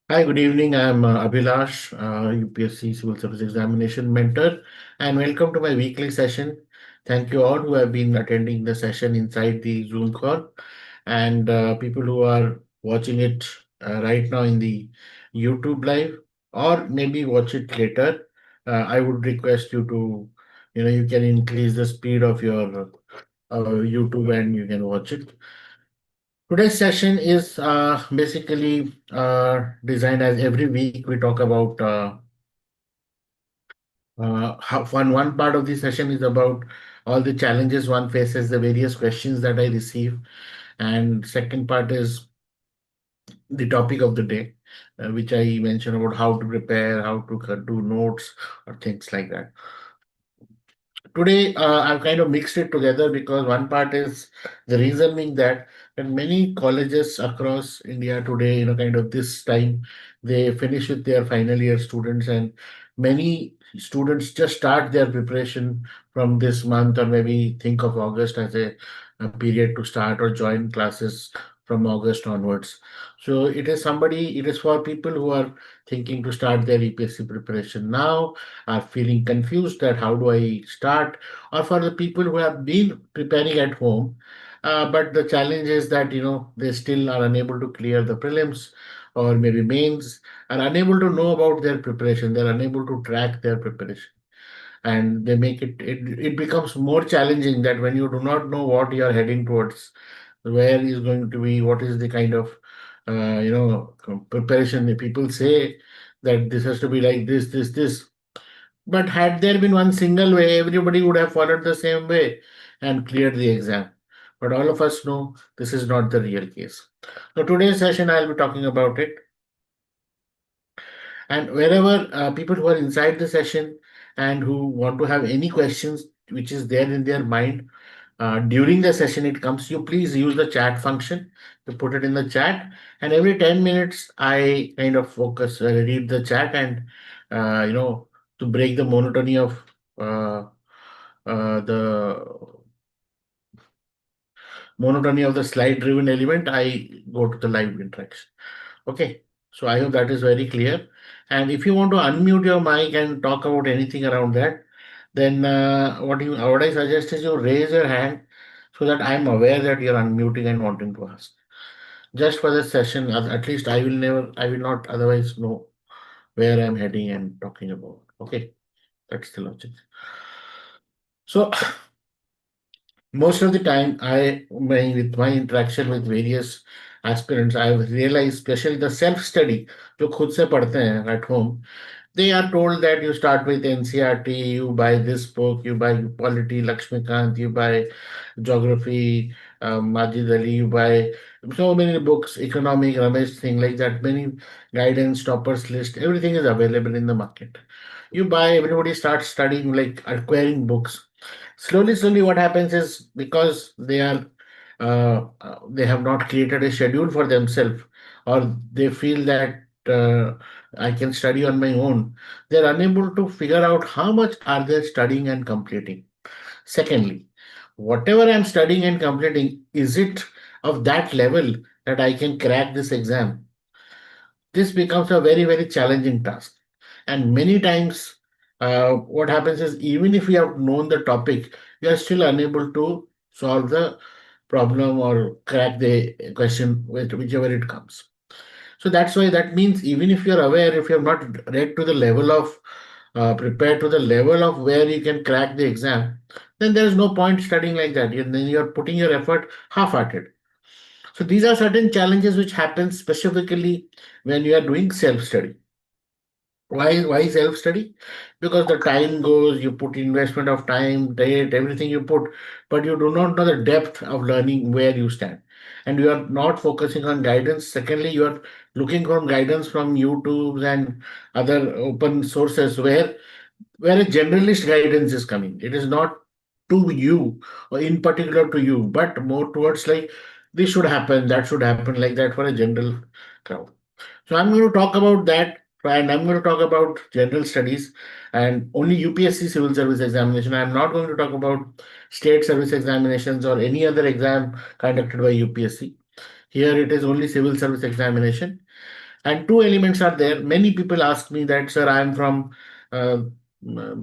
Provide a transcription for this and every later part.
Hi, good evening. I'm Abhilash, UPSC Civil Service Examination Mentor, and welcome to my weekly session. Thank you all who have been attending the session inside the Zoom call, and people who are watching it right now in the YouTube live, or maybe watch it later. I would request you to, you can increase the speed of your YouTube and you can watch it. Today's session is basically designed as every week we talk about how one part of the session is about all the challenges one faces, the various questions that I receive, and second part is the topic of the day, which I mentioned about how to prepare, how to do notes or things like that. Today, I've kind of mixed it together because one part is the reason being that many colleges across India today, kind of this time, they finish with their final year students, and many students just start their preparation from this month, or maybe think of August as a period to start or join classes from August onwards. So it is for people who are thinking to start their EPSC preparation now, are feeling confused that how do I start, or for the people who have been preparing at home, but the challenge is that they still are unable to clear the prelims or maybe mains, are unable to know about their preparation, they're unable to track their preparation, and they make it becomes more challenging that when you do not know what you are heading towards, where is going to be, what is the kind of preparation. People say that this has to be like this, but had there been one single way, everybody would have followed the same way and cleared the exam. But all of us know this is not the real case. So today's session, I'll be talking about it. And wherever people who are inside the session and who want to have any questions which is there in their mind, during the session it comes, you please use the chat function to put it in the chat. And every 10 minutes, I kind of read the chat, and, to break the monotony of uh, the slide driven element, I go to the live interaction. Okay, so I hope that is very clear. And if you want to unmute your mic and talk about anything around that, then what I suggest is you raise your hand so that I'm aware that you're unmuting and wanting to ask. Just for this session, at least I will not otherwise know where I'm heading and talking about. Okay, that's the logic. So most of the time, with my interaction with various aspirants, I've realized, especially the self study जो खुद से पढ़ते हैं at home, they are told that you start with NCRT, you buy this book, you buy Polity, Lakshmikant, you buy Geography, Majid Ali, you buy so many books, Economic, Ramesh, thing like that, many guidance, toppers list, everything is available in the market. You buy, everybody starts studying, like acquiring books. Slowly, what happens is because they have not created a schedule for themselves, or they feel that I can study on my own. They're unable to figure out how much are they studying and completing. Secondly, whatever I'm studying and completing, is it of that level that I can crack this exam? This becomes a very challenging task. And many times, what happens is even if you have known the topic, you are still unable to solve the problem or crack the question with whichever it comes. So that's why that means even if you're aware, if you have not read to the level of prepared to the level of where you can crack the exam, then there is no point studying like that. Then you're putting your effort half-hearted. So these are certain challenges which happen specifically when you are doing self-study. Why self-study? Because the time goes, you put investment of time, date, everything you put, but you do not know the depth of learning where you stand. And you are not focusing on guidance. Secondly, you are looking for guidance from YouTube and other open sources where a generalist guidance is coming. It is not to you or in particular to you, but more towards like this should happen, that should happen, like that for a general crowd. So I'm going to talk about that, and I'm going to talk about general studies and only UPSC civil service examination. I'm not going to talk about state service examinations or any other exam conducted by UPSC. Here it is only civil service examination. And two elements are there. Many people ask me that, sir, I am from uh,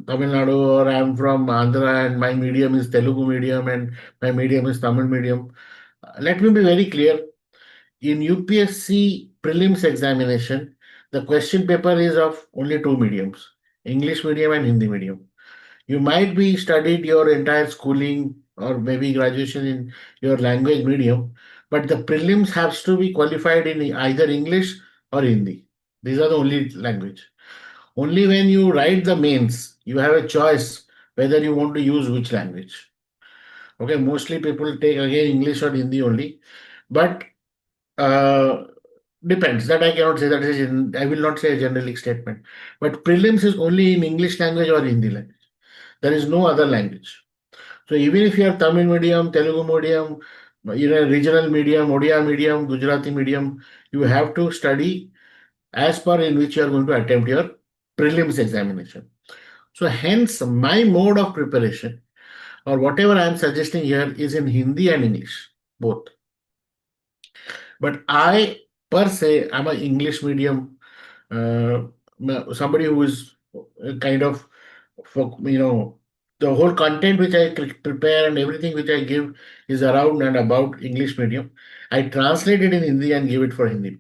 Tamil Nadu, or I am from Andhra, and my medium is Telugu medium and my medium is Tamil medium. Let me be very clear. In UPSC prelims examination, the question paper is of only two mediums, English medium and Hindi medium. You might be studied your entire schooling or maybe graduation in your language medium, but the prelims has to be qualified in either English or Hindi. These are the only language. Only when you write the mains, you have a choice whether you want to use which language. Okay, mostly people take again English or Hindi only, but uh, depends. That I cannot say. That is, I will not say a generic statement. But prelims is only in English language or Hindi language. There is no other language. So even if you are Tamil medium, Telugu medium, regional medium, Odia medium, Gujarati medium, you have to study as per in which you are going to attempt your prelims examination. So hence my mode of preparation or whatever I am suggesting here is in Hindi and English, both. But I per se am an English medium, uh, somebody who is kind of, for the whole content which I prepare and everything which I give is around and about English medium. I translate it in Hindi and give it for Hindi.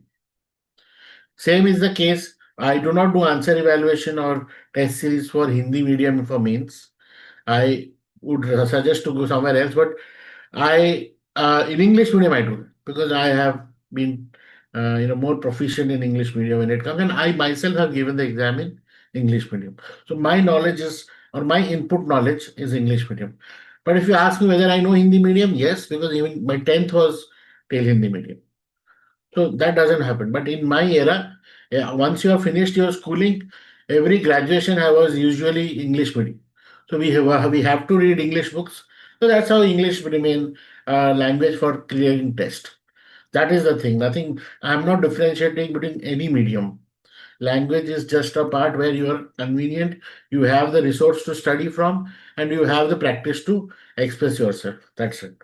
Same is the case. I do not do answer evaluation or test series for Hindi medium for mains. I would suggest to go somewhere else, but I in English medium I do it because I have been more proficient in English medium when it comes, and I myself have given the exam in English medium. So my knowledge is, or my input knowledge is English medium. But if you ask me whether I know Hindi medium, yes, because even my 10th was till Hindi medium. So that doesn't happen. But in my era, yeah, once you have finished your schooling, every graduation I was usually English medium. So we have to read English books. So that's how English remain language for clearing test. That is the thing. Nothing. I'm not differentiating between any medium. Language is just a part where you are convenient. You have the resource to study from, and you have the practice to express yourself. That's it.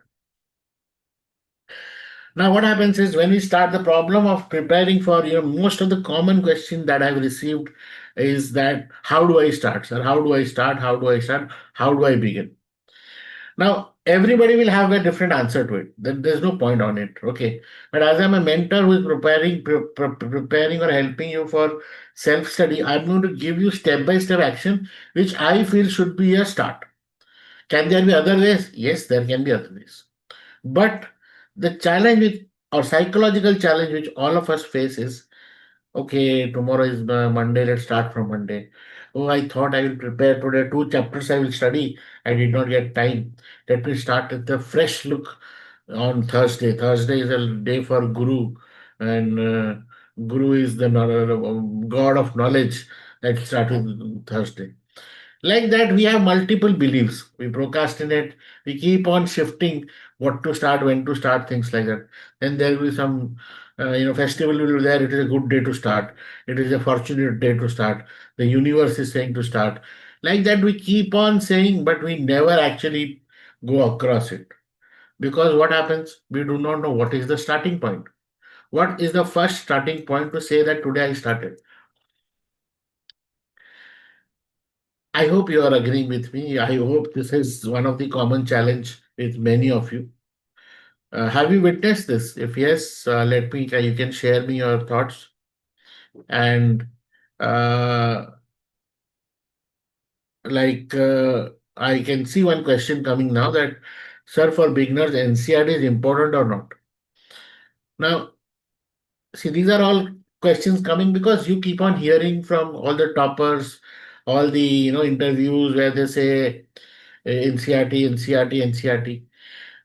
Now, what happens is when we start the problem of preparing for most of the common question that I've received is that how do I start, sir? How do I start? How do I start? How do I begin? Now, everybody will have a different answer to it. There's no point on it. Okay. But as I'm a mentor who is preparing or helping you for self study, I'm going to give you step by step action, which I feel should be a start. Can there be other ways? Yes, there can be other ways. But the challenge with or psychological challenge which all of us face is okay, tomorrow is Monday, let's start from Monday. Oh, I thought I will prepare today. Two chapters I will study. I did not get time. Let me start with a fresh look on Thursday. Thursday is a day for Guru, and Guru is the God of knowledge. Let's start with Thursday. Like that, we have multiple beliefs. We procrastinate. We keep on shifting what to start, when to start, things like that. Then there will be some, festival will be there. It is a good day to start. It is a fortunate day to start. The universe is saying to start. Like that, we keep on saying, but we never actually go across it. Because what happens? We do not know what is the starting point. What is the first starting point to say that today I started? I hope you are agreeing with me. I hope this is one of the common challenge with many of you. Have you witnessed this? If yes, let me. You can share me your thoughts. And uh, I can see one question coming now that, sir, for beginners, NCRT is important or not? Now, see, these are all questions coming because you keep on hearing from all the toppers, all the interviews where they say NCRT, NCRT, NCRT.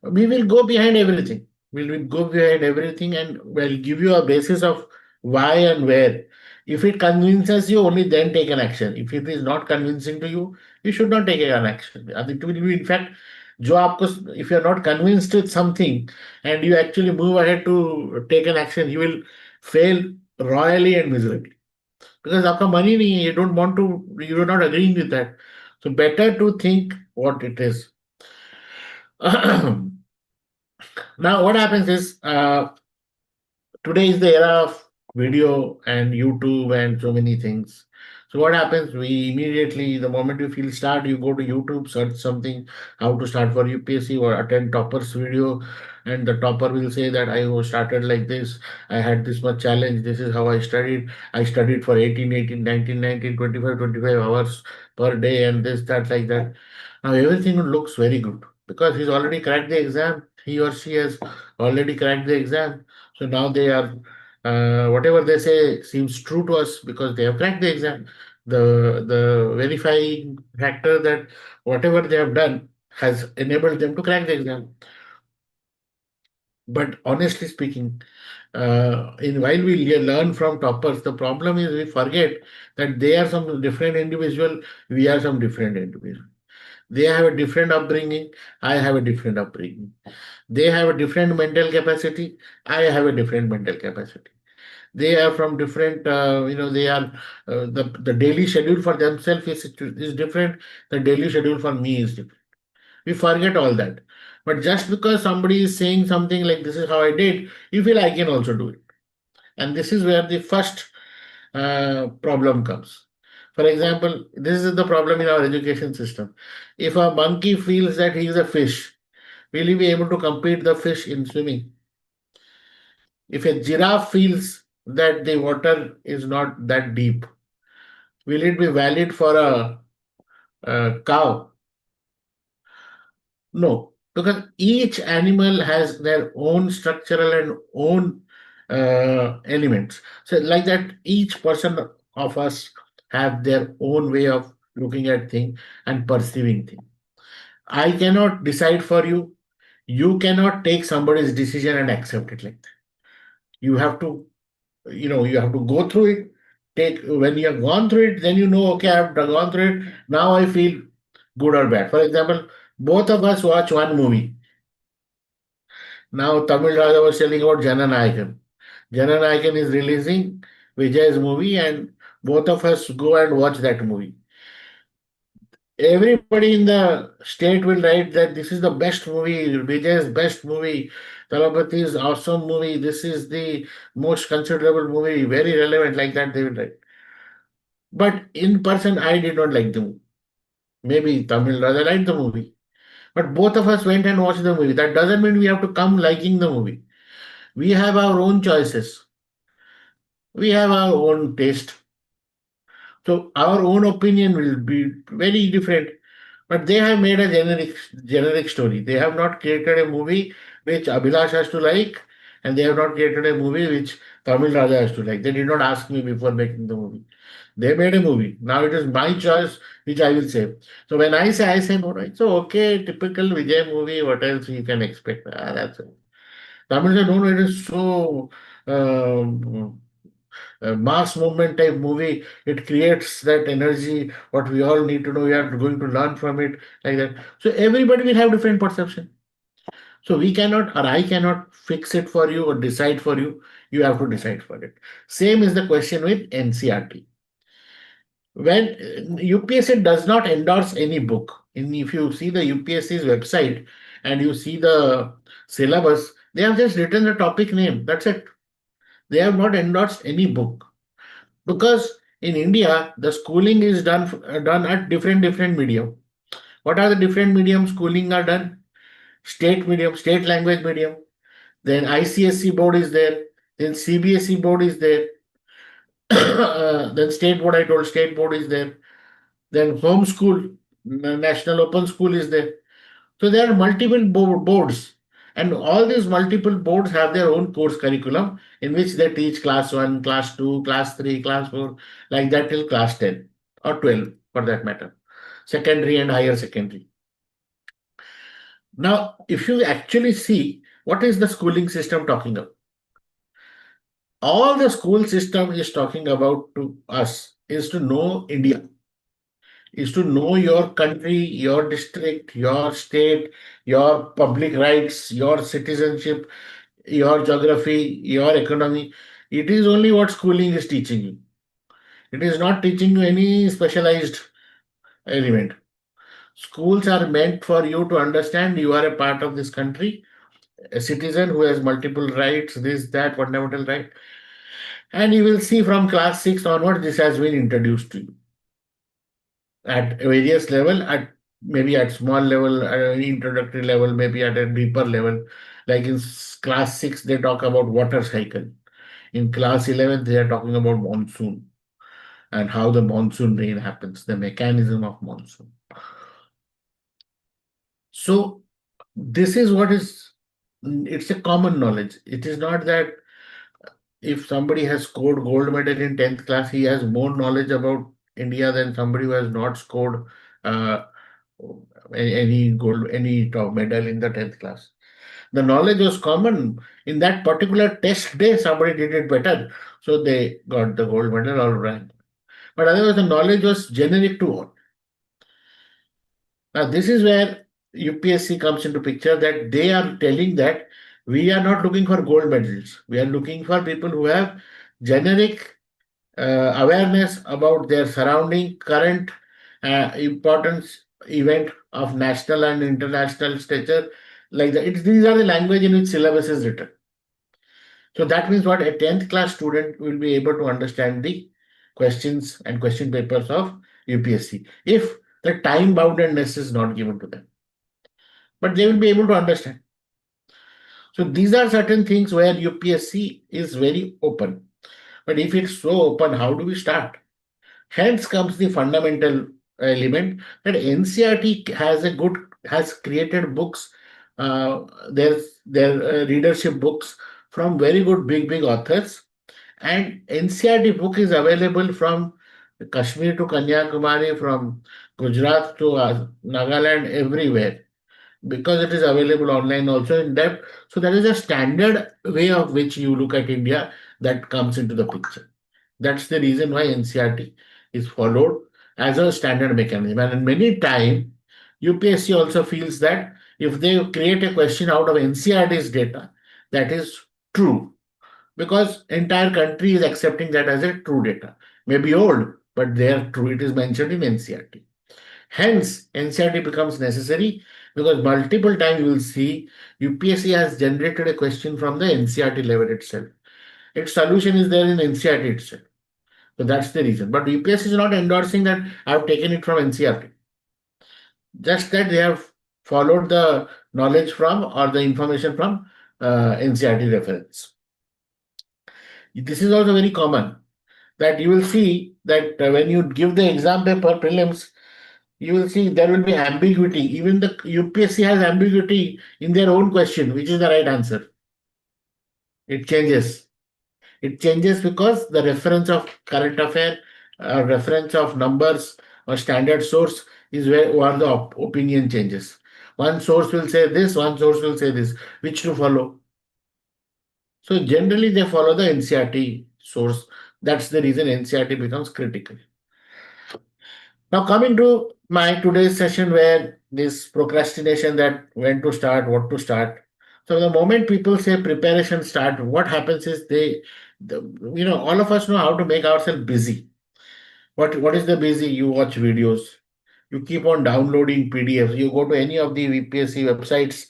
We will go behind everything. We will go behind everything and we'll give you a basis of why and where. If it convinces you, only then take an action. If it is not convincing to you, you should not take an action. And it will be, in fact, जो आपको, if you are not convinced with something and you actually move ahead to take an action, you will fail royally and miserably. Because आपका money नहीं है, you don't want to, you are not agreeing with that. So better to think what it is. Now, what happens is today is the era of video and YouTube and so many things. So what happens? We immediately, the moment you feel start, you go to YouTube, search something, how to start for UPSC or attend toppers video, and the topper will say that I was started like this, I had this much challenge, this is how I studied. I studied for 18, 18, 19, 19, 25, 25 hours per day and this, that, like that. Now everything looks very good because he's already cracked the exam. He or she has already cracked the exam. So now they are whatever they say seems true to us because they have cracked the exam. The verifying factor that whatever they have done has enabled them to crack the exam. But honestly speaking, in while we learn from toppers, the problem is we forget that they are some different individual, we are some different individual. They have a different upbringing, I have a different upbringing. They have a different mental capacity, I have a different mental capacity. They are from different they are the daily schedule for themselves is different. The daily schedule for me is different. We forget all that, but just because somebody is saying something like this is how I did, you feel I can also do it. And this is where the first problem comes. For example, this is the problem in our education system. If a monkey feels that he is a fish, will he be able to compete the fish in swimming? If a giraffe feels that the water is not that deep, will it be valid for a cow? No, because each animal has their own structural and own elements. So, like that, each person of us have their own way of looking at things and perceiving things. I cannot decide for you. You cannot take somebody's decision and accept it like that. You have to you have to go through it. Take when you have gone through it, then you know, okay, I've gone through it. Now I feel good or bad. For example, both of us watch one movie. Now Tamil Raja was telling about Jananayakan. Jananayakan is releasing Vijay's movie, and both of us go and watch that movie. Everybody in the state will write that this is the best movie, Vijay's best movie, Talapati's awesome movie, this is the most considerable movie, very relevant, like that they will write. But in person, I did not like the movie. Maybe Tamil Raja liked the movie. But both of us went and watched the movie. That doesn't mean we have to come liking the movie. We have our own choices. We have our own taste. So our own opinion will be very different. But they have made a generic story. They have not created a movie which Abhilash has to like, and they have not created a movie which Tamil Raja has to like. They did not ask me before making the movie. They made a movie. Now it is my choice which I will say. So when I say no, right? So okay, typical Vijay movie. What else you can expect? That's it. Tamil said, no, no, it is so mass movement type movie. It creates that energy. What we all need to know, we are going to learn from it, like that. So everybody will have different perception. So we cannot, or I cannot fix it for you or decide for you. You have to decide for it. Same is the question with NCRT. When UPSC does not endorse any book, and if you see the UPSC's website and you see the syllabus, they have just written the topic name. That's it. They have not endorsed any book because in India the schooling is done at different medium. What are the different medium schooling are done? State medium, state language medium. Then ICSC board is there. Then CBSE board is there. Then state board, I told state board is there. Then home school, national open school is there. So there are multiple boards, and all these multiple boards have their own course curriculum in which they teach class 1, class 2, class 3, class 4, like that till class 10 or 12 for that matter, secondary and higher secondary. Now, if you actually see what is the schooling system talking about, all the school system is talking about to us is to know India, is to know your country, your district, your state, your public rights, your citizenship, your geography, your economy. It is only what schooling is teaching you. It is not teaching you any specialized element. Schools are meant for you to understand you are a part of this country, a citizen who has multiple rights, this, that, fundamental right. And you will see from class 6 onward, this has been introduced to you at various level, at maybe at small level, at an introductory level, maybe at a deeper level. Like in class 6, they talk about water cycle. In class 11, they are talking about monsoon and how the monsoon rain happens, the mechanism of monsoon. So this is what is, it's a common knowledge. It is not that if somebody has scored gold medal in 10th class, he has more knowledge about India than somebody who has not scored uh, any gold, any top medal in the 10th class. The knowledge was common. In that particular test day, somebody did it better. So they got the gold medal or rank. But otherwise, the knowledge was generic to all. Now, this is where UPSC comes into picture, that they are telling that we are not looking for gold medals. We are looking for people who have generic awareness about their surrounding current importance event of national and international stature. Like that, these are the language in which syllabus is written. So that means what, a 10th class student will be able to understand the questions and question papers of UPSC if the time boundedness is not given to them. But they will be able to understand. So these are certain things where UPSC is very open. But if it's so open, how do we start? Hence comes the fundamental element that NCRT has created books, their readership books from very good big authors, and NCRT book is available from Kashmir to Kanyakumari, from Gujarat to Nagaland, everywhere, because it is available online also in depth. So that is a standard way of which you look at India that comes into the picture. That's the reason why NCRT is followed as a standard mechanism. And in many time, UPSC also feels that if they create a question out of NCRT's data, that is true, because entire country is accepting that as a true data. Maybe old, but they are true. It is mentioned in NCRT. Hence, NCRT becomes necessary, because multiple times you will see UPSC has generated a question from the NCRT level itself. Its solution is there in NCRT itself. So that's the reason. But UPSC is not endorsing that I have taken it from NCRT. Just that they have followed the knowledge from or the information from NCRT reference. This is also very common, that you will see that when you give the exam paper prelims, you will see there will be ambiguity. Even the UPSC has ambiguity in their own question, which is the right answer. It changes. It changes because the reference of current affair, reference of numbers or standard source is where the opinion changes. One source will say this, one source will say this. Which to follow? So generally they follow the NCRT source. That's the reason NCRT becomes critical. Now coming to my today's session, where this procrastination, that when to start, what to start. So the moment people say preparation start, what happens is all of us know how to make ourselves busy. What is the busy? You watch videos. You keep on downloading PDFs. You go to any of the VPSC websites,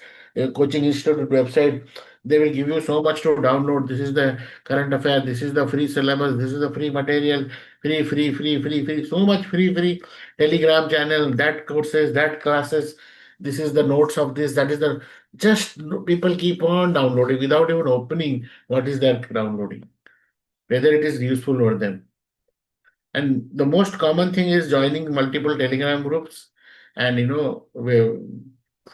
coaching institute website. They will give you so much to download. This is the current affair. This is the free syllabus. This is the free material. Free. So much free. Telegram channel. That courses. That classes. This is the notes of this. That is the just people keep on downloading without even opening what is that downloading, whether it is useful for them. And the most common thing is joining multiple Telegram groups and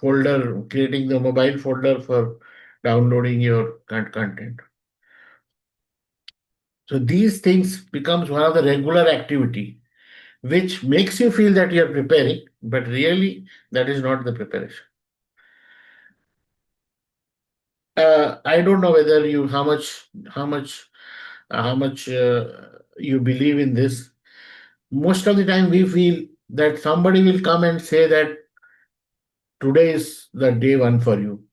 folder, creating the mobile folder for downloading your content. So these things becomes one of the regular activity which makes you feel that you're preparing, but really that is not the preparation. I don't know whether you how much you believe in this. Most of the time we feel that somebody will come and say that today is the day one for you.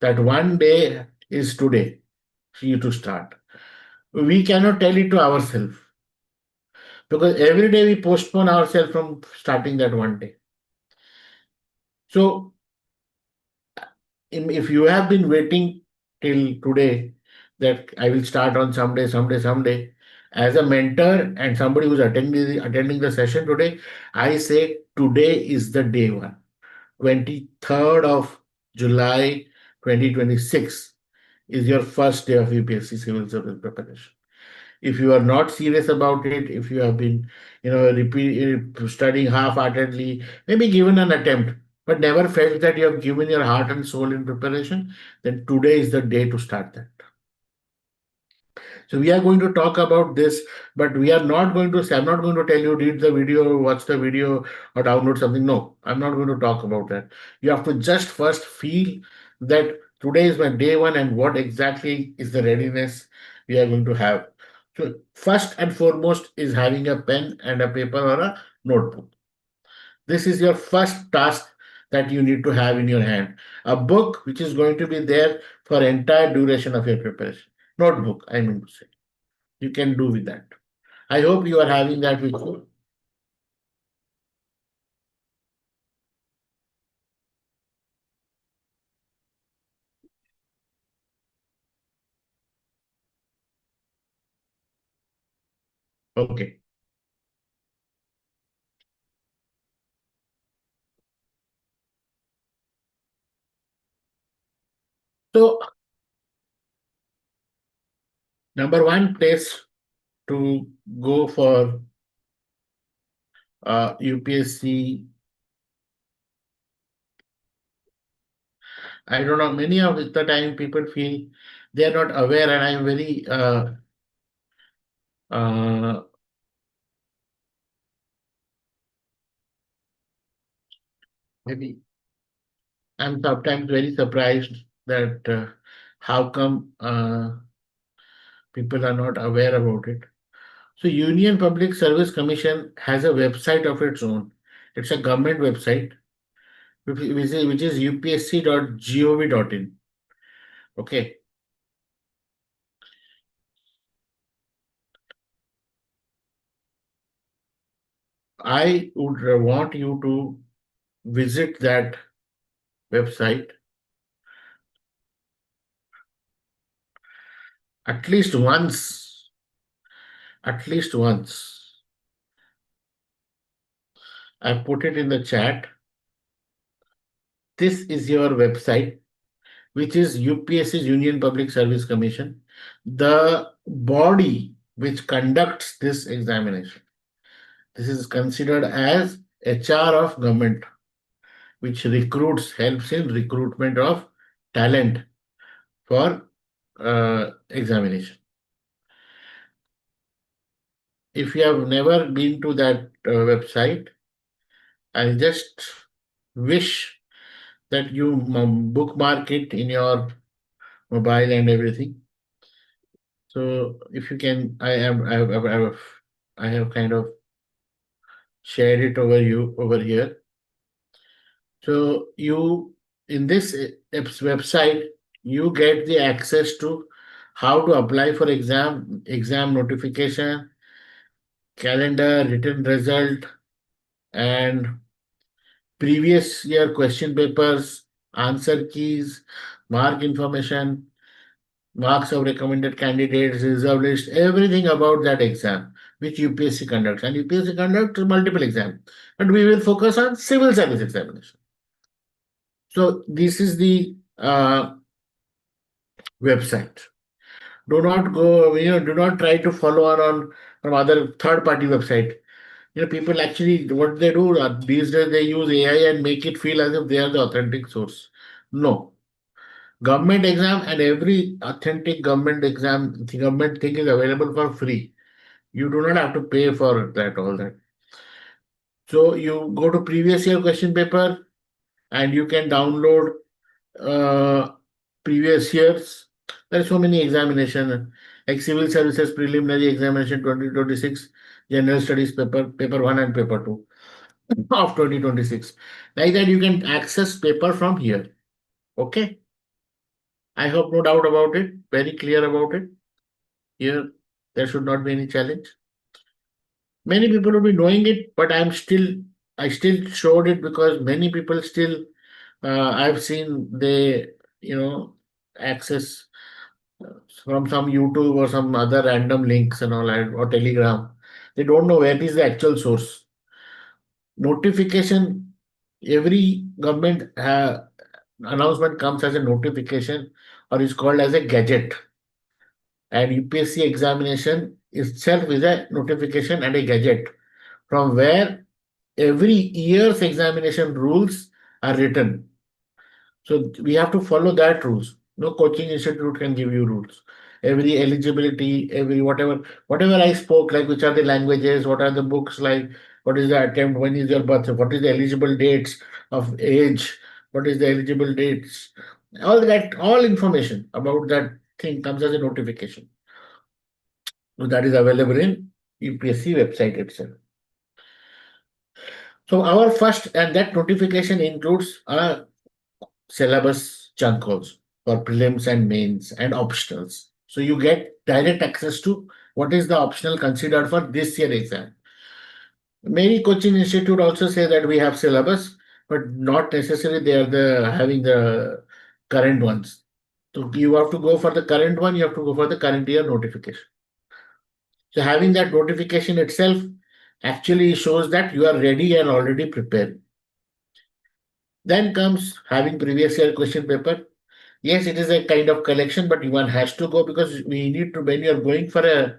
That one day is today for you to start. We cannot tell it to ourselves, because every day we postpone ourselves from starting that one day. So if you have been waiting till today that I will start on someday, As a mentor and somebody who's attending the session today, I say today is the day one. 23rd of July 2026 is your first day of UPSC civil service preparation. If you are not serious about it, if you have been, studying half-heartedly, maybe given an attempt, but never felt that you have given your heart and soul in preparation, then today is the day to start that. So we are going to talk about this, but we are not going to say, I'm not going to tell you read the video, watch the video, or download something. No, I'm not going to talk about that. You have to just first feel that today is my day one and what exactly is the readiness we are going to have. So first and foremost is having a pen and a paper or a notebook. This is your first task that you need to have in your hand. A book which is going to be there for entire duration of your preparation. Notebook, I mean to say. You can do with that. I hope you are having that with you. Okay. So, number one place to go for UPSC, I don't know, many of the time people feel they are not aware, and I'm very uh, maybe I'm sometimes very surprised that how come people are not aware about it. So, Union Public Service Commission has a website of its own. It's a government website which is upsc.gov.in. Okay. I would want you to visit that website at least once. At least once. I put it in the chat. This is your website, which is UPSC's Union Public Service Commission, the body which conducts this examination. This is considered as HR of government, which helps in recruitment of talent for examination. If you have never been to that website, I just wish that you bookmark it in your mobile and everything. So if you can, I have kind of shared it over here. So you in this website, you get the access to how to apply for exam notification, calendar, written result, and previous year question papers, answer keys, mark information, marks of recommended candidates, reserve list, everything about that exam which UPSC conducts. And UPSC conducts multiple exams, but we will focus on civil service examination. So this is the website. Do not go, do not try to follow on from other third party website. People actually, what they do these days, they use AI and make it feel as if they are the authentic source. No. Government exam and every authentic government exam, the government thing is available for free. You do not have to pay for that, all that. So you go to previous year question paper and you can download uh, previous years. There are so many examination like civil services preliminary examination 2026, general studies paper 1 and paper 2 of 2026. Like that, you can access paper from here. Okay. I hope no doubt about it. Very clear about it. Here, there should not be any challenge. Many people will be knowing it, but I still showed it because many people still, I've seen they, access from some YouTube or some other random links and all, or Telegram. They don't know where is the actual source. Notification, every government announcement comes as a notification or is called as a gadget. And UPSC examination itself is a notification and a gadget from where every year's examination rules are written. So we have to follow that rules. No coaching institute can give you rules. Every eligibility, every whatever I spoke, like which are the languages, what are the books, like what is the attempt, when is your birth, what is the eligible dates of age, what is the eligible dates, all that, all information about that thing comes as a notification. So that is available in UPSC website itself. So our first, and that notification includes a syllabus chunk also for prelims and mains and optionals. So you get direct access to what is the optional considered for this year exam. Many coaching institute also say that we have syllabus, but not necessarily they are the having the current ones. So you have to go for the current one, you have to go for the current year notification. So having that notification itself actually shows that you are ready and already prepared. Then comes having previous year question paper. Yes, it is a kind of collection, but one has to go because we need to, when you're going for a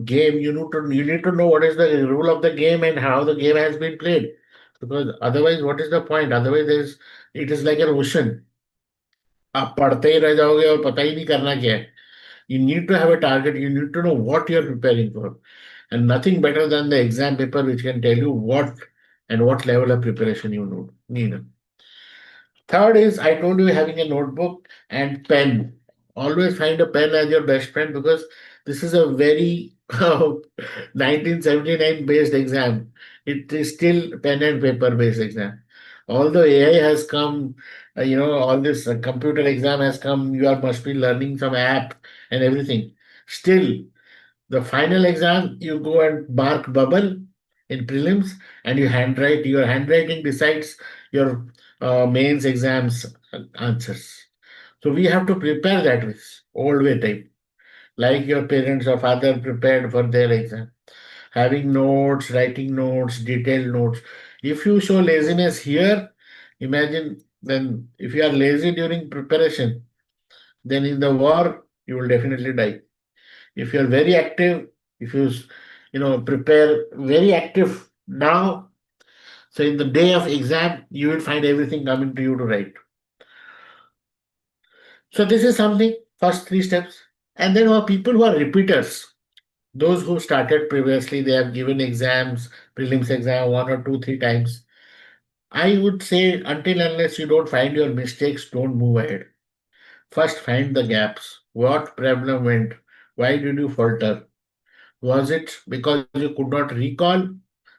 game, you need to know what is the rule of the game and how the game has been played. Because otherwise, what is the point? Otherwise, it is like an ocean. आप पढ़ते ही रह जाओगे और पता ही नहीं करना क्या है. You need to have a target. You need to know what you're preparing for. And nothing better than the exam paper which can tell you what and what level of preparation you need. Third is, I told you, having a notebook and pen. Always find a pen as your best friend because this is a very 1979 based exam. It is still pen and paper based exam. Although AI has come, all this computer exam has come, you are must be learning some app and everything. Still, the final exam, you go and mark bubble in prelims and you handwrite. Your handwriting decides your mains exams answers. So we have to prepare that with old way type, like your parents or father prepared for their exam. Having notes, writing notes, detailed notes. If you show laziness here, imagine then if you are lazy during preparation, then in the war you will definitely die. If you're very active, if prepare very active now, so in the day of exam you will find everything coming to you to write. So this is something, first three steps. And then our people who are repeaters, those who started previously, they have given exams, prelims exam one or two three times. I would say until unless you don't find your mistakes, don't move ahead. First find the gaps. What problem went? Why did you falter? Was it because you could not recall?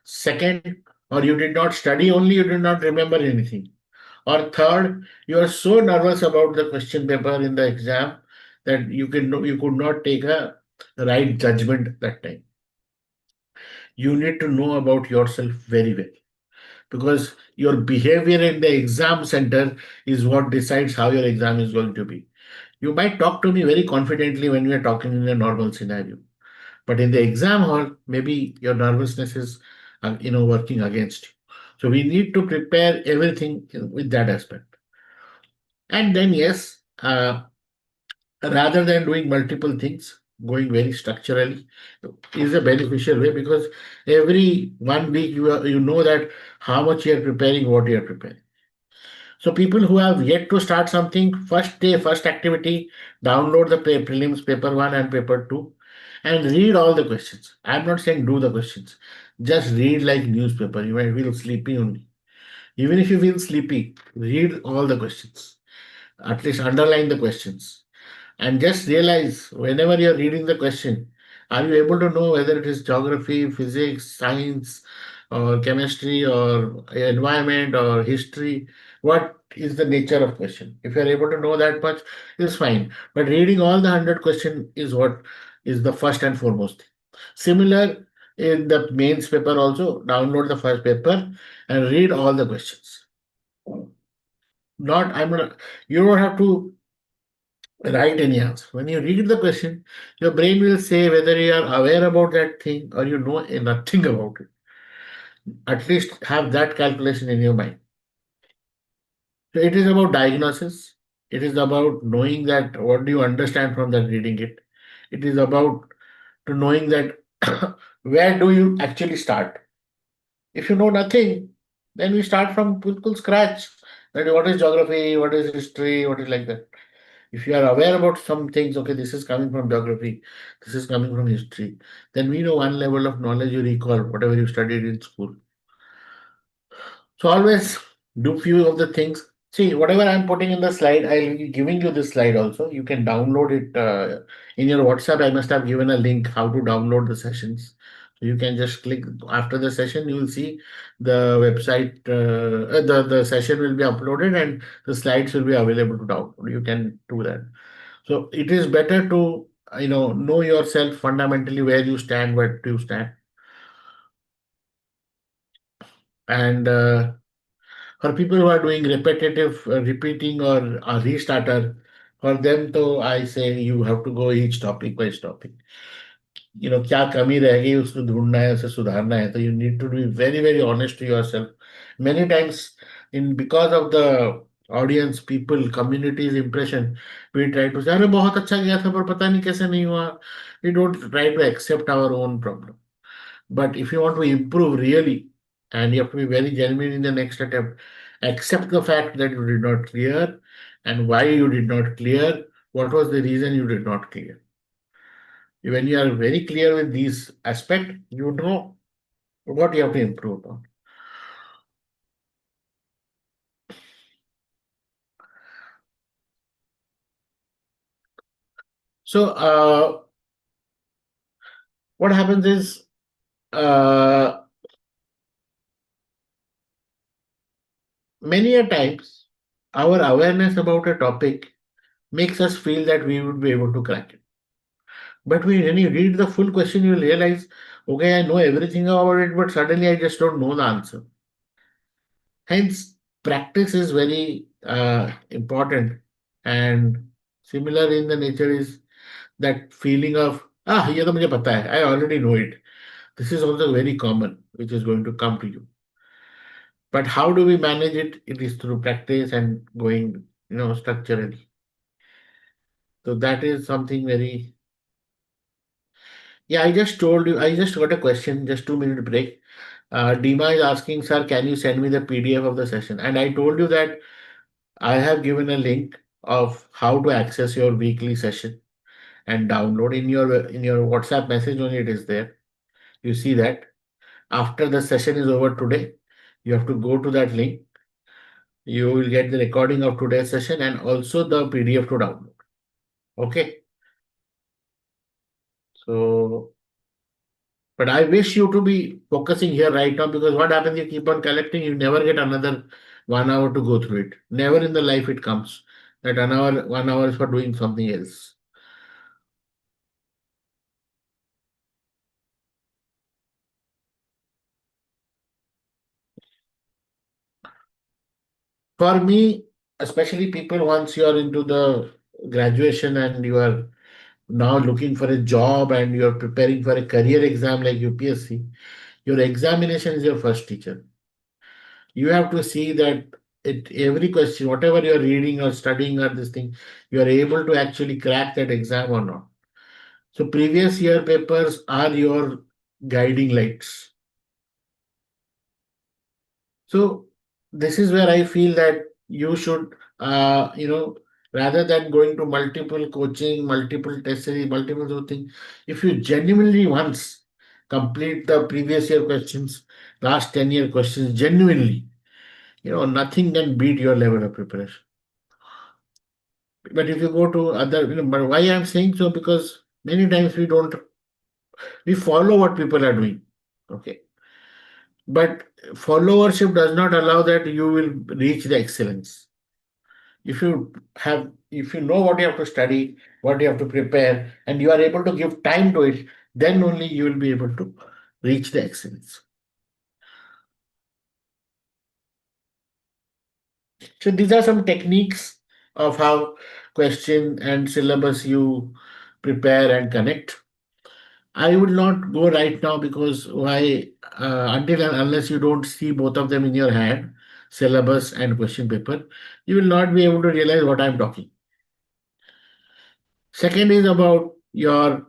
Second, or you did not study only, you did not remember anything? Or third, you are so nervous about the question paper in the exam that you could not take a right judgment that time. You need to know about yourself very well because your behavior in the exam center is what decides how your exam is going to be. You might talk to me very confidently when we are talking in a normal scenario. But in the exam hall, maybe your nervousness is, working against you. So we need to prepare everything with that aspect. And then yes, rather than doing multiple things, going very structurally is a beneficial way because every 1 week you know that how much you are preparing, what you are preparing. So people who have yet to start something, first day, first activity, download the prelims paper one and paper two, and read all the questions. I'm not saying do the questions. Just read like newspaper. You might feel sleepy only. Even if you feel sleepy, read all the questions. At least underline the questions. And just realize whenever you're reading the question, are you able to know whether it is geography, physics, science, or chemistry, or environment, or history? What is the nature of question? If you're able to know that much, it's fine. But reading all the 100 question is what is the first and foremost thing. Similar in the mains paper also, download the first paper and read all the questions. Not, I'm not, you don't have to write any answer. When you read the question, your brain will say whether you are aware about that thing or you know nothing about it. At least have that calculation in your mind. So it is about diagnosis. It is about knowing that what do you understand from that reading it. It is about to knowing that where do you actually start. If you know nothing, then we start from full scratch. That what is geography, what is history, what is like that. If you are aware about some things, okay, this is coming from geography, this is coming from history, then we know one level of knowledge you recall, whatever you studied in school. So always do few of the things. See, whatever I'm putting in the slide, I'll be giving you this slide also. You can download it in your WhatsApp. I must have given a link how to download the sessions. So you can just click after the session. You will see the website. The session will be uploaded and the slides will be available to download. You can do that. So it is better to know yourself fundamentally where you stand, where do you stand, and for people who are doing repetitive repeating or a restarter, for them तो I say you have to go each topic by topic. क्या कमी रह गई उसको ढूंढना है उसे सुधारना है तो you need to be very very honest to yourself. Many times in because of the audience people community's impression we try to say अरे बहुत अच्छा गया था पर पता नहीं कैसे नहीं हुआ. We don't try to accept our own problem. But if you want to improve really, and you have to be very genuine in the next attempt, accept the fact that you did not clear and why you did not clear, what was the reason you did not clear. When you are very clear with these aspects, you know what you have to improve on. So, what happens is uh, many a times our awareness about a topic makes us feel that we would be able to crack it. But when you read the full question, you will realize, okay, I know everything about it, but suddenly I just don't know the answer. Hence, practice is very important. And similar in the nature is that feeling of, ये तो मुझे पता है, I already know it. This is also very common, which is going to come to you. But how do we manage it? It is through practice and going, structurally. So that is something very. Yeah, I just told you, I just got a question, just 2 minute break. Dima is asking, sir, can you send me the PDF of the session? And I told you that I have given a link of how to access your weekly session and download in your WhatsApp message only it is there. You see that after the session is over today, you have to go to that link. You will get the recording of today's session and also the PDF to download. Okay. So but I wish you to be focusing here right now because what happens, you keep on collecting, you never get another 1 hour to go through it. Never in the life it comes that 1 hour is for doing something else. For me, especially people once you are into the graduation and you are now looking for a job and you are preparing for a career exam like UPSC, your examination is your first teacher. You have to see that every question, whatever you are reading or studying or this thing, you are able to actually crack that exam or not. So previous year papers are your guiding lights. So this is where I feel that you should, rather than going to multiple coaching, multiple test series, multiple those things, if you genuinely once complete the previous year questions, last 10-year questions genuinely, nothing can beat your level of preparation. But if you go to other, but why I'm saying so? Because many times we follow what people are doing. Okay. But followership does not allow that you will reach the excellence. If you know what you have to study, what you have to prepare, and you are able to give time to it, then only you will be able to reach the excellence. So these are some techniques of how question and syllabus you prepare and connect. I would not go right now because why? Until and unless you don't see both of them in your hand, syllabus and question paper, you will not be able to realize what I'm talking. Second is about your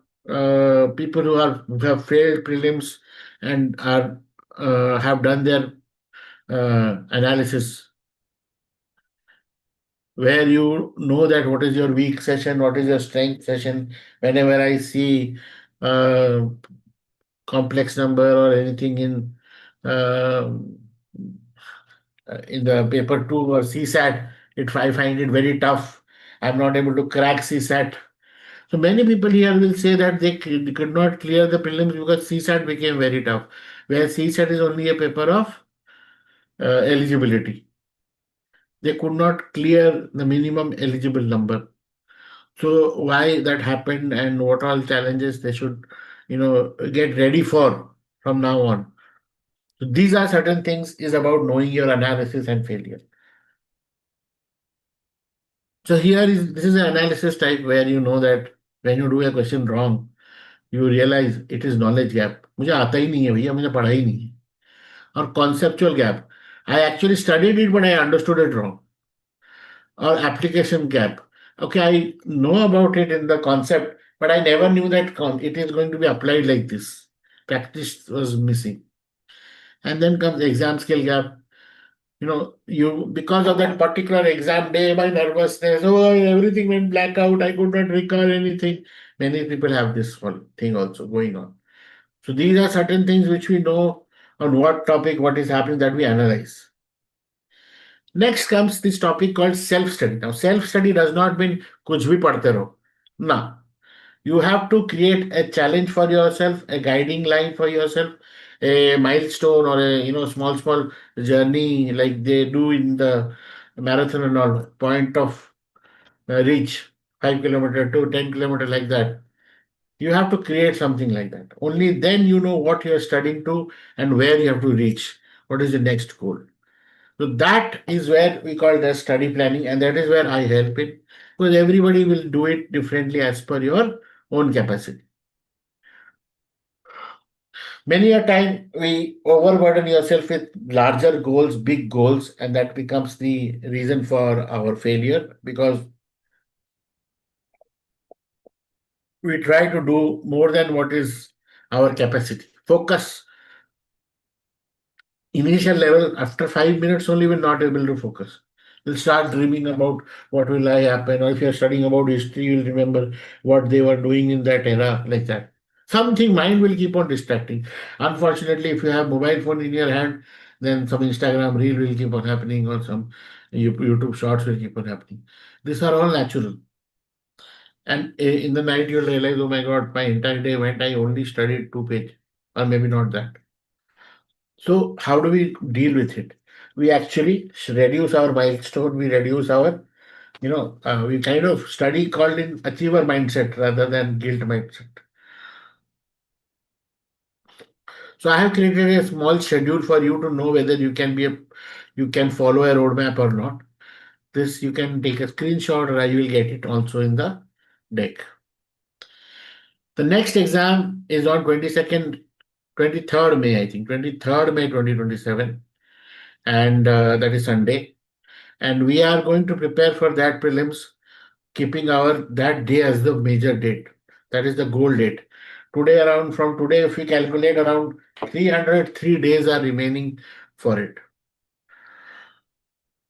people who have failed prelims and are have done their analysis, where you know that what is your weak session, what is your strength session. Whenever I see uh, complex number or anything in the paper two or CSAT, I find it very tough. I'm not able to crack CSAT. So many people here will say that they could not clear the prelims because CSAT became very tough, where CSAT is only a paper of eligibility. They could not clear the minimum eligible number. So why that happened and what all challenges they should, get ready for from now on. So these are certain things is about knowing your analysis and failure. So here is this is an analysis type where you know that when you do a question wrong, you realize it is knowledge gap. मुझे आता ही नहीं है भैया मुझे पढ़ा ही नहीं है और conceptual gap. I actually studied it but I understood it wrong. Or application gap. Okay, I know about it in the concept, but I never knew that it is going to be applied like this. Practice was missing. And then comes exam skill gap. You because of that particular exam day, my nervousness, everything went black out. I could not recall anything. Many people have this one thing also going on. So these are certain things which we know on what topic, what is happening that we analyze. Next comes this topic called self-study. Now, self-study does not mean kuch bhi padhte raho. No. You have to create a challenge for yourself, a guiding line for yourself, a milestone or a small journey like they do in the marathon and all point of reach 5 kilometer to 10 kilometer like that. You have to create something like that. Only then you know what you are studying to and where you have to reach. What is the next goal? So that is where we call it as study planning, and that is where I help it because everybody will do it differently as per your own capacity. Many a time we overburden yourself with larger goals, big goals, and that becomes the reason for our failure because we try to do more than what is our capacity. Focus initial level after 5 minutes only will not able to focus. You'll start dreaming about what will I happen, or if you're studying about history, you'll remember what they were doing in that era, like that. Something mind will keep on distracting. Unfortunately, if you have mobile phone in your hand, then some Instagram reel will keep on happening, or some YouTube shorts will keep on happening. These are all natural. And in the night, you'll realize, oh my God, my entire day went. I only studied 2 pages, or maybe not that. So how do we deal with it? We actually reduce our milestone. We reduce our, we kind of study called in achiever mindset rather than guilt mindset. So I have created a small schedule for you to know whether you can follow a roadmap or not. This you can take a screenshot or I will get it also in the deck. The next exam is on 22nd, 23rd May, I think, 23rd May 2027. And that is Sunday. And we are going to prepare for that prelims, keeping our that day as the major date. That is the goal date. From today, if we calculate around 303 days are remaining for it.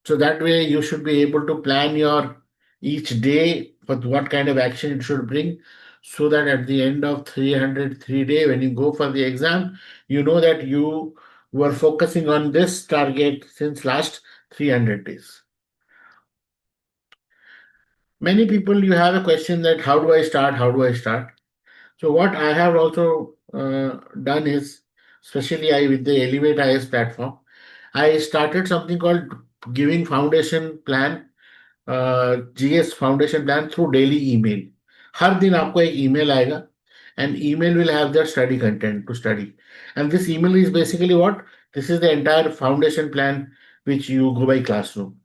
So that way you should be able to plan your each day for what kind of action it should bring so that at the end of 303 day when you go for the exam, you know that you were focusing on this target since last 300 days. Many people you have a question that how do I start? How do I start? So what I have also done is, especially I with the Elevate IAS platform, I started something called giving foundation plan, GS foundation plan through daily email. हर दिन आपको एक email आएगा and email will have their study content to study. And this email is basically what? This is the entire foundation plan which you go by classroom.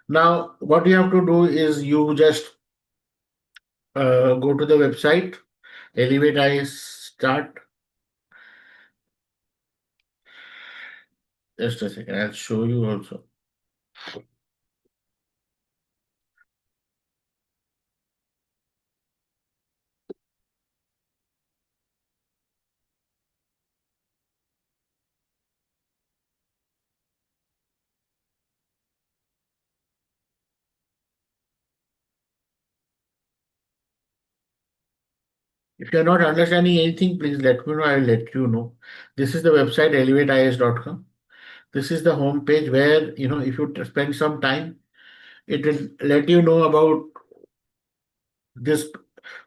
Now, what you have to do is you just Go to the website, Elevate IAS start. Just a second, I'll show you also. If you're not understanding anything, please let me know. I will let you know. This is the website, elevateias.com. This is the home page where, if you spend some time, it will let you know about this,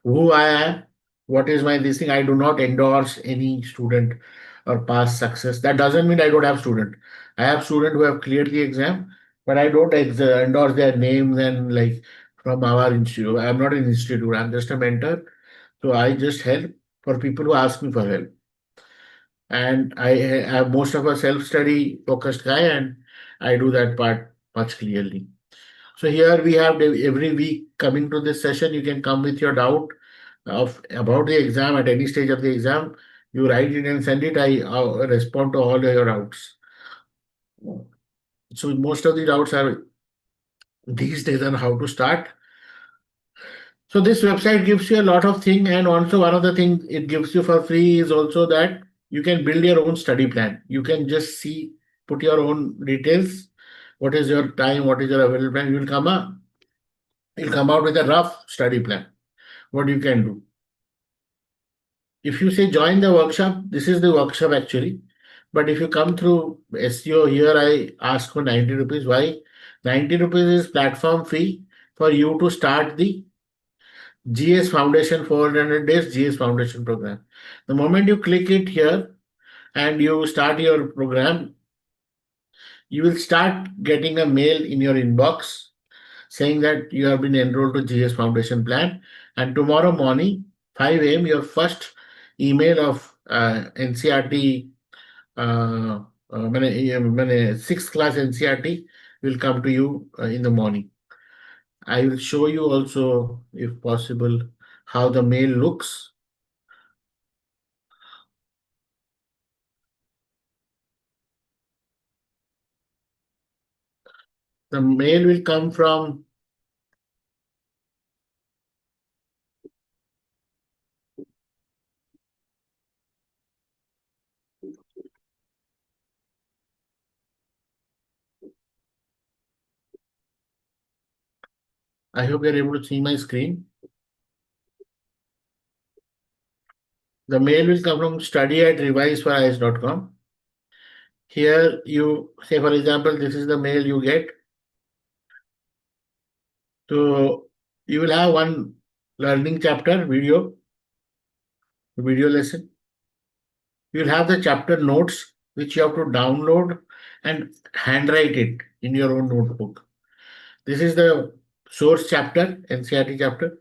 who I am, what is my this thing. I do not endorse any student or past success. That doesn't mean I don't have student. I have student who have cleared the exam, but I don't endorse their names and like from our institute. I'm not an institute. I'm just a mentor. So I just help for people who ask me for help. And I have most of a self-study focused guy, and I do that part much clearly. So here we have every week coming to this session, you can come with your doubt of about the exam at any stage of the exam. You write it and send it. I respond to all your doubts. So most of the doubts are these days on how to start. So this website gives you a lot of things, and also one of the things it gives you for free is also that you can build your own study plan. You can just see, put your own details. What is your time? What is your available plan? You'll come out with a rough study plan. What you can do. If you say join the workshop, this is the workshop actually. But if you come through SEO here, I ask for 90 rupees. Why? 90 rupees is platform fee for you to start the GS Foundation 400 days GS Foundation program. The moment you click it here and you start your program, you will start getting a mail in your inbox saying that you have been enrolled to GS Foundation plan. And tomorrow morning, 5 a.m., your first email of NCRT, sixth class NCRT will come to you in the morning. I will show you also, if possible, how the mail looks. The mail will come from, I hope you're able to see my screen. The mail will come from study@reviseforis.com. Here you say, for example, this is the mail you get. So you will have one learning chapter video lesson. You will have the chapter notes, which you have to download and handwrite it in your own notebook. This is the source chapter, NCRT chapter.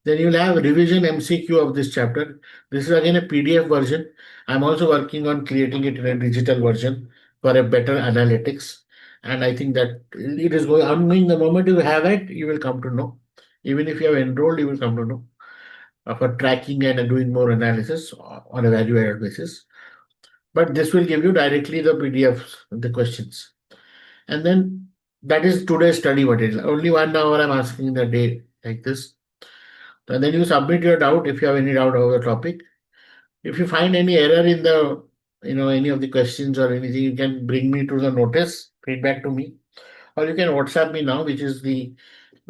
Then you'll have revision MCQ of this chapter. This is again a PDF version. I'm also working on creating it in a digital version for a better analytics. And I think that it is going ongoing. The moment you have it, you will come to know. Even if you have enrolled, you will come to know for tracking and doing more analysis on a value added basis. But this will give you directly the PDFs, the questions. And then that is today's study material. Only 1 hour I'm asking in the day like this. And then you submit your doubt if you have any doubt over the topic. If you find any error in the, any of the questions or anything, you can bring me to the notice, feedback to me, or you can WhatsApp me now, which is the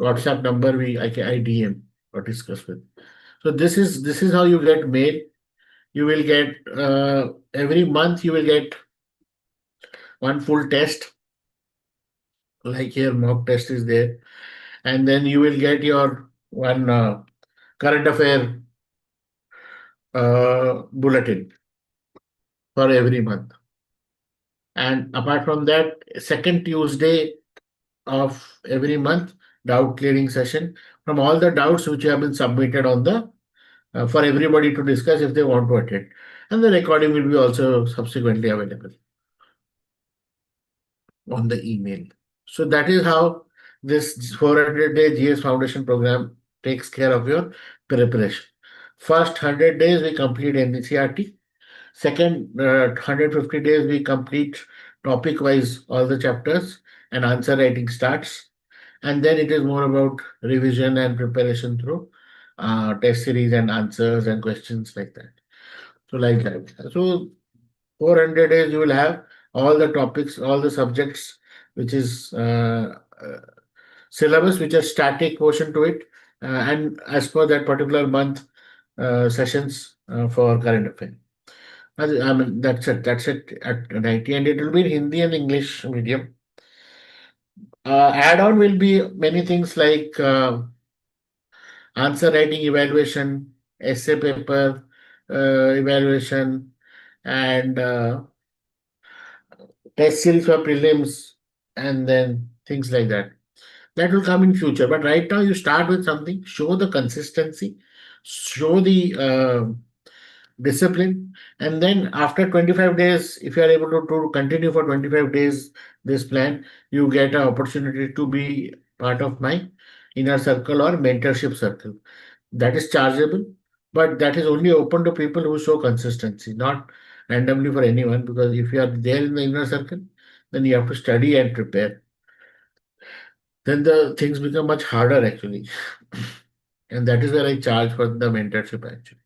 WhatsApp number I DM or discuss with. So this is how you get mail. You will get every month you will get one full test. Like here, mock test is there, and then you will get your one current affair bulletin for every month. And apart from that, second Tuesday of every month, doubt clearing session from all the doubts which have been submitted on the for everybody to discuss if they want to attend. And the recording will be also subsequently available on the email. So that is how this 400-day GS Foundation program takes care of your preparation. First 100 days we complete NCERT. Second 150 days we complete topic wise all the chapters and answer writing starts. And then it is more about revision and preparation through test series and answers and questions like that. So like that. So 400 days you will have all the topics, all the subjects, which is syllabus, which are static portion to it, and as per that particular month, sessions for current affairs. I mean, that's it. That's it at 90, and it will be in Hindi and English medium. Add-on will be many things like answer writing evaluation, essay paper evaluation, and test series for prelims, and then things like that. That will come in future. But right now, you start with something, show the consistency, show the discipline, and then after 25 days, if you are able to continue for 25 days this plan, you get an opportunity to be part of my inner circle or mentorship circle. That is chargeable, but that is only open to people who show consistency, not randomly for anyone, because if you are there in the inner circle, then you have to study and prepare. Then the things become much harder actually. And that is where I charge for the mentorship actually.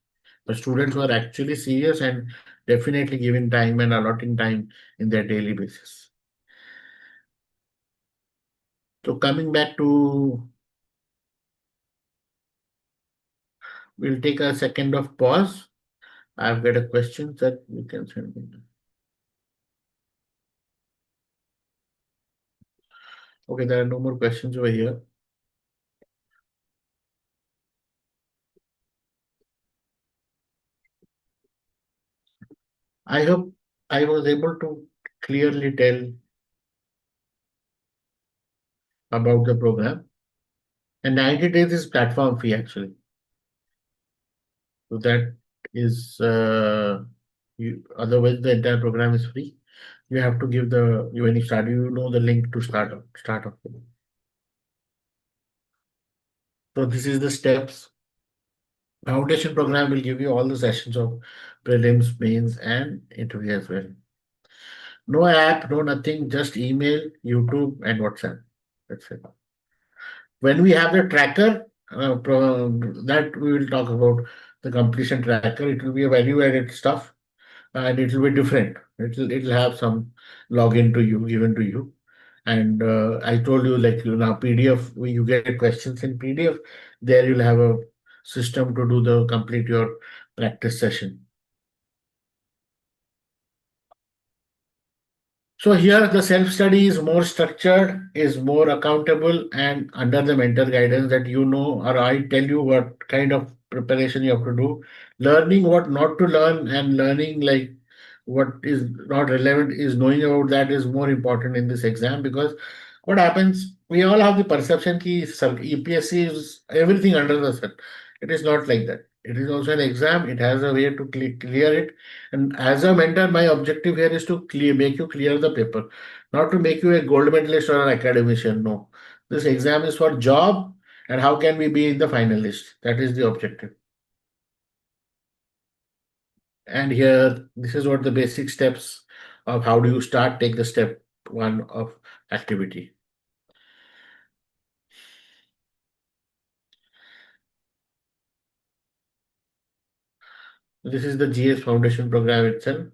The students who are actually serious and definitely giving time and allotting time in their daily basis. So coming back to, we'll take a second of pause. I've got a question that you can send me. Okay, there are no more questions over here. I hope I was able to clearly tell about the program. And 90 days is platform fee actually. So that is otherwise the entire program is free. You have to give the when you start, you know the link to start off with. So this is the steps. Foundation program will give you all the sessions of prelims, mains, and interview as well. No app, no nothing, just email, YouTube, and WhatsApp. That's it. When we have the tracker, that we will talk about the completion tracker. It will be a value-added stuff, and it will be different. It'll have some login to you given to you. And I told you like now PDF, you get questions in PDF. There you'll have a system to do the complete your practice session. So here the self-study is more structured, is more accountable, and under the mentor guidance that you know, or I tell you what kind of preparation you have to do. Learning what not to learn and learning like what is not relevant is knowing about that is more important in this exam because what happens, we all have the perception that UPSC is everything under the sun. It is not like that. It is also an exam. It has a way to clear it, and as a mentor, my objective here is to make you clear the paper, not to make you a gold medalist or an academician. No, this exam is for job, and how can we be in the finalist? That is the objective. And here, this is what the basic steps of how do you start. Take the step one of activity. This is the GS Foundation program itself.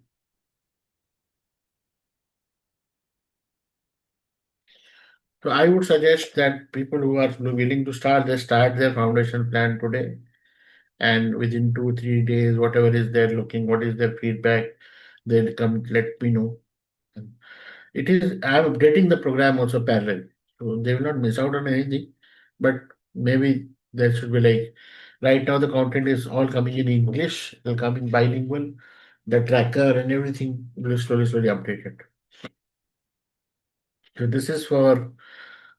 So I would suggest that people who are willing to start, they start their foundation plan today and within 2 3 days whatever is they're looking what is their feedback they'll come let me know. It is I'm updating the program also parallel so they will not miss out on anything but maybe there should be like right now the content is all coming in English, it'll come in bilingual, the tracker and everything will slowly update it. So this is for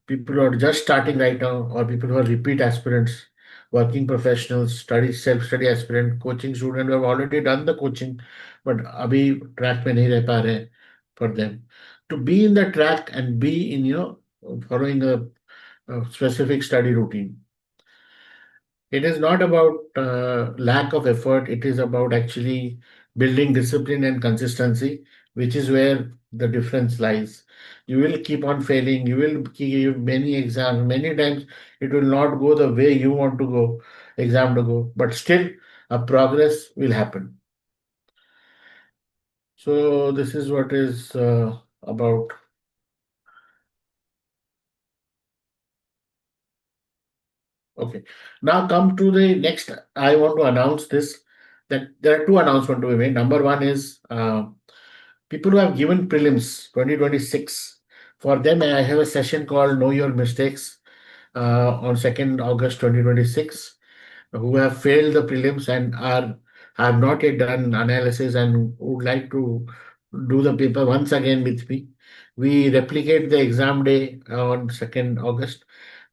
people who are just starting right now or people who are repeat aspirants, working professionals, self-study aspirant, coaching student who have already done the coaching, but अभी track में नहीं रह पा रहे for them. To be in the track and be in, following a specific study routine. It is not about lack of effort. It is about actually building discipline and consistency, which is where the difference lies. You will keep on failing. You will give many exams. Many times it will not go the way you want to go, exam to go, but still a progress will happen. So this is what is about. Okay. Now come to the next. I want to announce this, that there are two announcements to be made. Number one is people who have given prelims 2026. For them, I have a session called Know Your Mistakes on 2nd August 2026, who have failed the prelims and are have not yet done analysis and would like to do the paper once again with me. We replicate the exam day on 2nd August.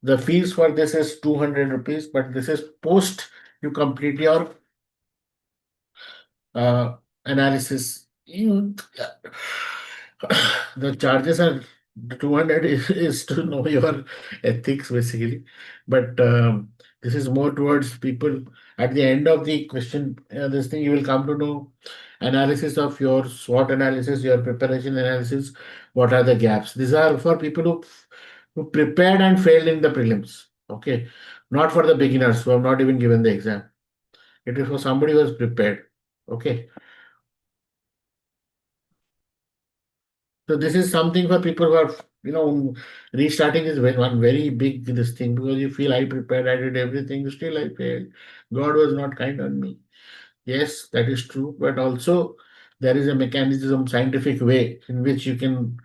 The fees for this is 200 rupees, but this is post you complete your uh, analysis. The charges are 200 is to know your ethics basically, but this is more towards people at the end of the question. This thing you will come to know analysis of your SWOT analysis, your preparation analysis. What are the gaps? These are for people who prepared and failed in the prelims. Okay, not for the beginners who have not even given the exam. It is for somebody who is prepared. Okay. So this is something for people who are, restarting is one very big this thing, because you feel I prepared, I did everything, still I failed. God was not kind on me. Yes, that is true, but also there is a mechanism, scientific way in which you can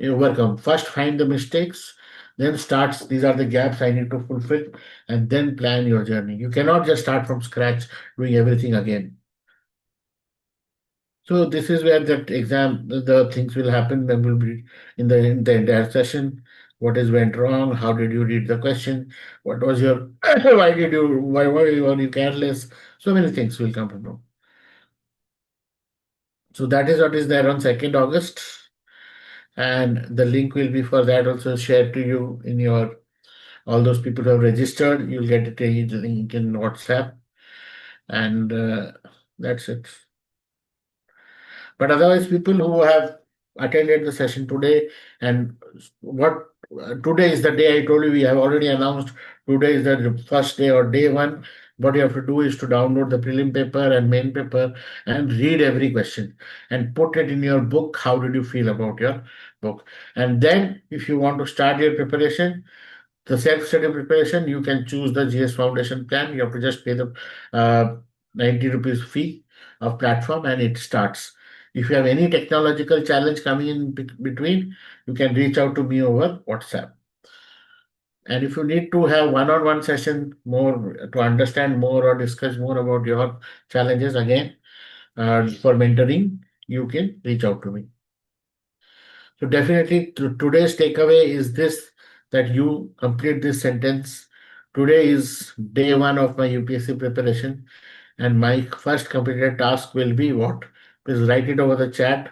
overcome. First, find the mistakes, then starts. These are the gaps I need to fulfill, and then plan your journey. You cannot just start from scratch doing everything again. So this is where that exam, the things will happen. Then will be in the entire session. What is went wrong? How did you read the question? What was your? Why were you careless? So many things will come to know. So that is what is there on 2nd August, and the link will be for that also shared to you in your all those people who have registered. You'll get it a link in WhatsApp, and that's it. But otherwise, people who have attended the session today, and what today is the day I told you, we have already announced today is the first day or day one. What you have to do is to download the prelim paper and main paper and read every question and put it in your book. How did you feel about your book? And then, if you want to start your preparation, the self-study preparation, you can choose the GS Foundation plan. You have to just pay the 90 rupees fee of platform and it starts. If you have any technological challenge coming in between, you can reach out to me over WhatsApp. And if you need to have one-on-one session more to understand more or discuss more about your challenges again for mentoring, you can reach out to me. So definitely today's takeaway is this, that you complete this sentence. Today is day one of my UPSC preparation, and my first completed task will be what? Please write it over the chat.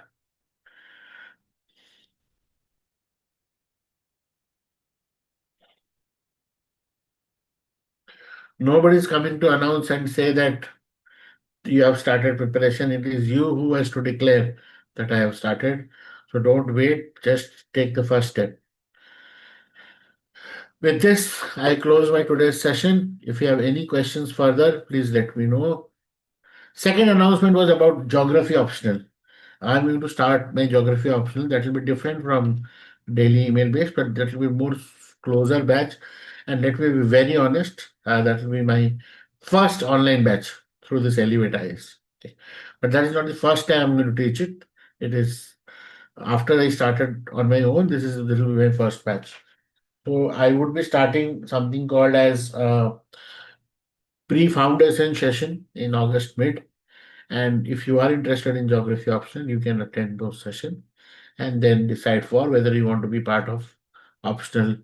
Nobody is coming to announce and say that you have started preparation. It is you who has to declare that I have started. So don't wait, just take the first step. With this, I close my today's session. If you have any questions further, please let me know. Second announcement was about geography optional. I'm going to start my geography optional. That will be different from daily email based, but that will be more closer batch. And let me be very honest, that will be my first online batch through this Elevate IAS. Okay. But that is not the first time I'm going to teach it. It is after I started on my own. This will be my first batch. So I would be starting something called as pre-foundation session in August mid. And if you are interested in geography optional, you can attend those sessions and then decide for whether you want to be part of optional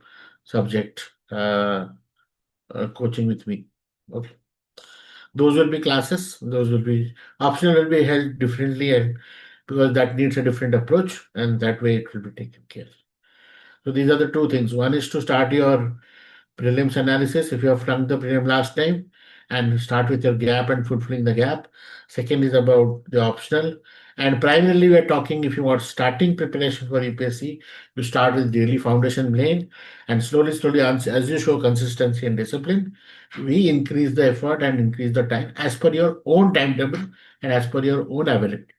subject coaching with me. Okay. Those will be classes. Those will be optional will be held differently, and because that needs a different approach, and that way it will be taken care. So these are the two things. One is to start your prelims analysis if you have flunked the prelim last time, and start with your gap and fulfilling the gap. Second is about the optional. And primarily, we are talking if you want starting preparation for UPSC, you start with daily foundation lane and slowly, as you show consistency and discipline, we increase the effort and increase the time as per your own timetable and as per your own availability.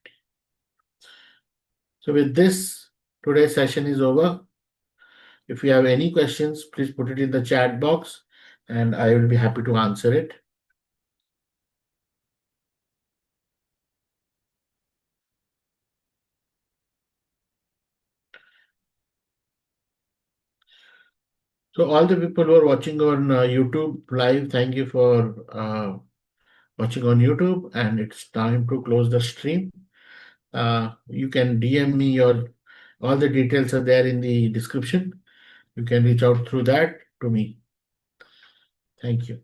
So, with this, today's session is over. If you have any questions, please put it in the chat box and I will be happy to answer it. So, all the people who are watching on YouTube live, thank you for watching on YouTube, and it's time to close the stream. You can DM me your all the details are there in the description. You can reach out through that to me. Thank you.